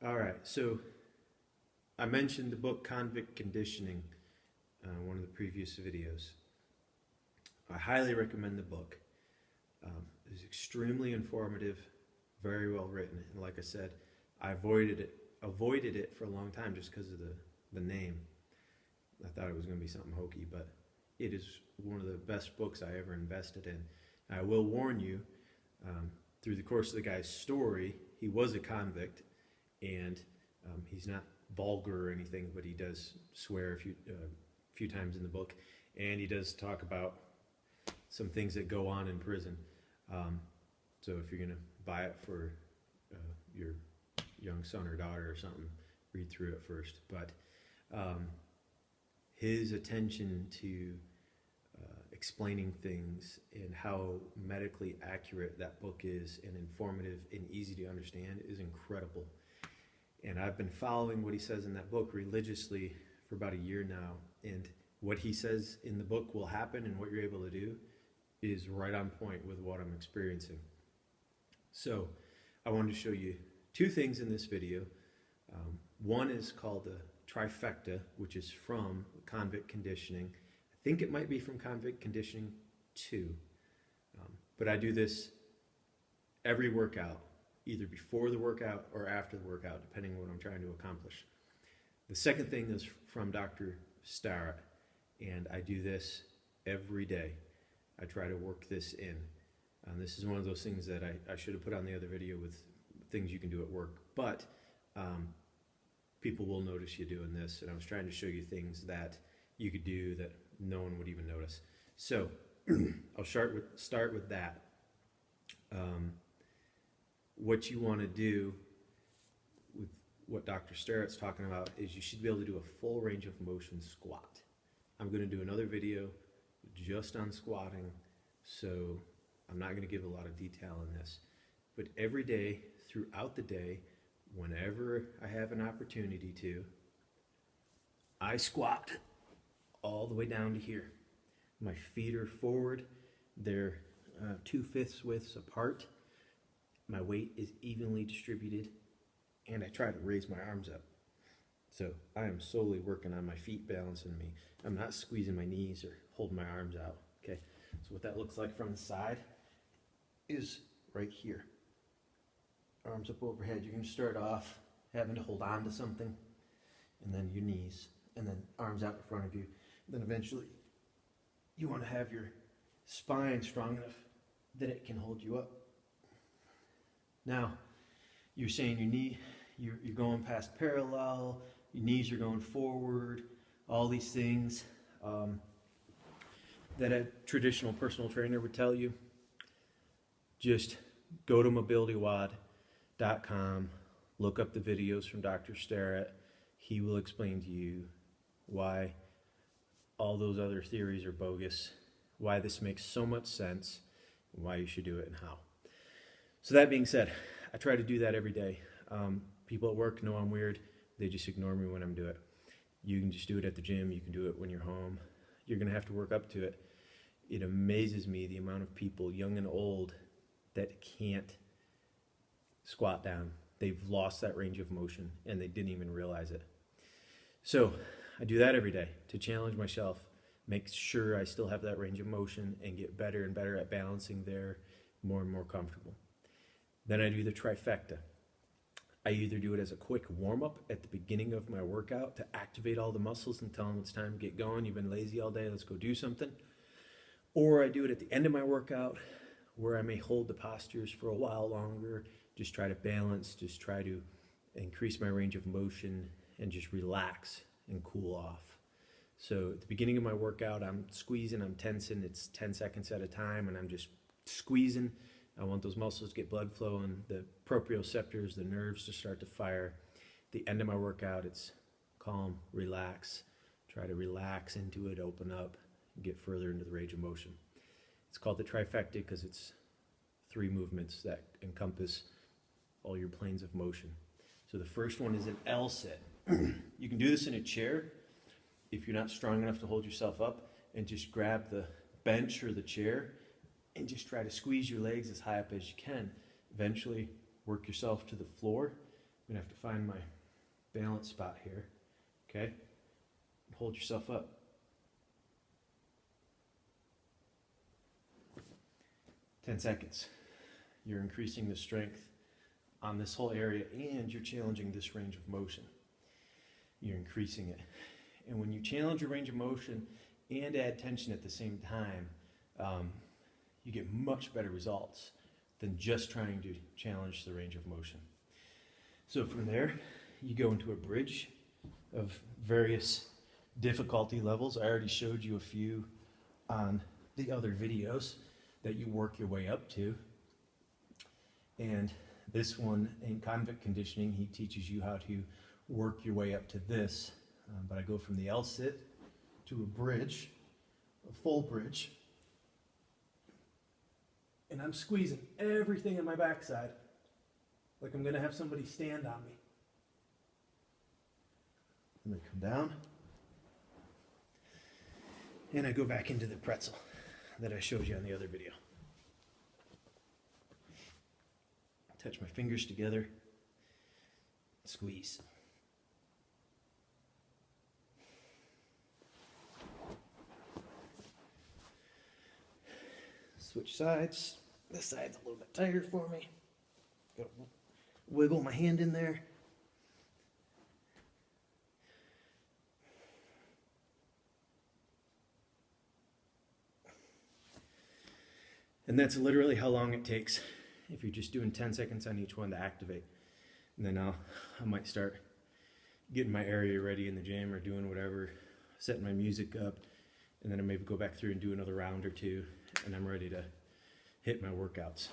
All right, so I mentioned the book Convict Conditioning, one of the previous videos. I highly recommend the book. It's extremely informative, very well written, and like I said, I avoided it for a long time just because of the name. I thought it was going to be something hokey, but it is one of the best books I ever invested in. I will warn you, through the course of the guy's story, he was a convict, and he's not vulgar or anything, but he does swear a few times in the book, and he does talk about some things that go on in prison. So if you're going to buy it for your young son or daughter or something, read through it first. But his attention to explaining things and how medically accurate that book is and informative and easy to understand is incredible. And I've been following what he says in that book religiously for about a year now, and what he says in the book will happen and what you're able to do is right on point with what I'm experiencing. So I wanted to show you two things in this video. One is called the Trifecta, which is from Convict Conditioning. I think it might be from Convict Conditioning 2. But I do this every workout, either before the workout or after the workout, depending on what I'm trying to accomplish. The second thing is from Dr. Starrett, and I do this every day. I try to work this in. This is one of those things that I should have put on the other video with things you can do at work, but people will notice you doing this, and I was trying to show you things that you could do that no one would even notice. So I'll start with that. What you want to do with what Dr. Starrett's talking about is you should be able to do a full range of motion squat. I'm going to do another video just on squatting, so I'm not going to give a lot of detail in this. But every day, throughout the day, whenever I have an opportunity to, I squat all the way down to here. My feet are forward, they're 2/5 widths apart. My weight is evenly distributed, and I try to raise my arms up. So I am solely working on my feet balancing me. I'm not squeezing my knees or holding my arms out. Okay, so what that looks like from the side is right here. Arms up overhead. You're going to start off having to hold on to something, and then your knees, and then arms out in front of you. And then eventually you want to have your spine strong enough that it can hold you up. Now, you're saying you're going past parallel, your knees are going forward, all these things that a traditional personal trainer would tell you. Just go to mobilitywod.com, look up the videos from Dr. Starrett. He will explain to you why all those other theories are bogus, why this makes so much sense, and why you should do it and how. So that being said, I try to do that every day. People at work know I'm weird. They just ignore me when I'm doing it. You can just do it at the gym. You can do it when you're home. You're going to have to work up to it. It amazes me the amount of people, young and old, that can't squat down. They've lost that range of motion, and they didn't even realize it. So I do that every day to challenge myself, make sure I still have that range of motion, and get better and better at balancing there, more and more comfortable. Then I do the Trifecta. I either do it as a quick warm-up at the beginning of my workout to activate all the muscles and tell them it's time to get going. You've been lazy all day, let's go do something. Or I do it at the end of my workout where I may hold the postures for a while longer, just try to balance, just try to increase my range of motion and just relax and cool off. So at the beginning of my workout, I'm squeezing, I'm tensing, it's 10 seconds at a time, and I'm just squeezing. I want those muscles to get blood flow and the proprioceptors, the nerves, to start to fire. At the end of my workout, it's calm, relax. Try to relax into it, open up, and get further into the range of motion. It's called the Trifecta because it's 3 movements that encompass all your planes of motion. So the first one is an L sit. You can do this in a chair if you're not strong enough to hold yourself up, and just grab the bench or the chair and just try to squeeze your legs as high up as you can. Eventually work yourself to the floor. gonna have to find my balance spot here, okay? Hold yourself up. 10 seconds. You're increasing the strength on this whole area and you're challenging this range of motion. You're increasing it. And when you challenge your range of motion and add tension at the same time, you get much better results than just trying to challenge the range of motion. So from there, you go into a bridge of various difficulty levels. I already showed you a few on the other videos that you work your way up to. And this one in convict conditioning, he teaches you how to work your way up to this. But I go from the L-sit to a bridge, a full bridge, and I'm squeezing everything in my backside like I'm going to have somebody stand on me. And I come down, and I go back into the pretzel that I showed you on the other video. Touch my fingers together, squeeze. Switch sides. This side's a little bit tighter for me. Gotta wiggle my hand in there. And that's literally how long it takes if you're just doing 10 seconds on each one to activate. And then I might start getting my area ready in the gym or doing whatever, setting my music up, and then I maybe go back through and do another round or two, and I'm ready to hit my workouts.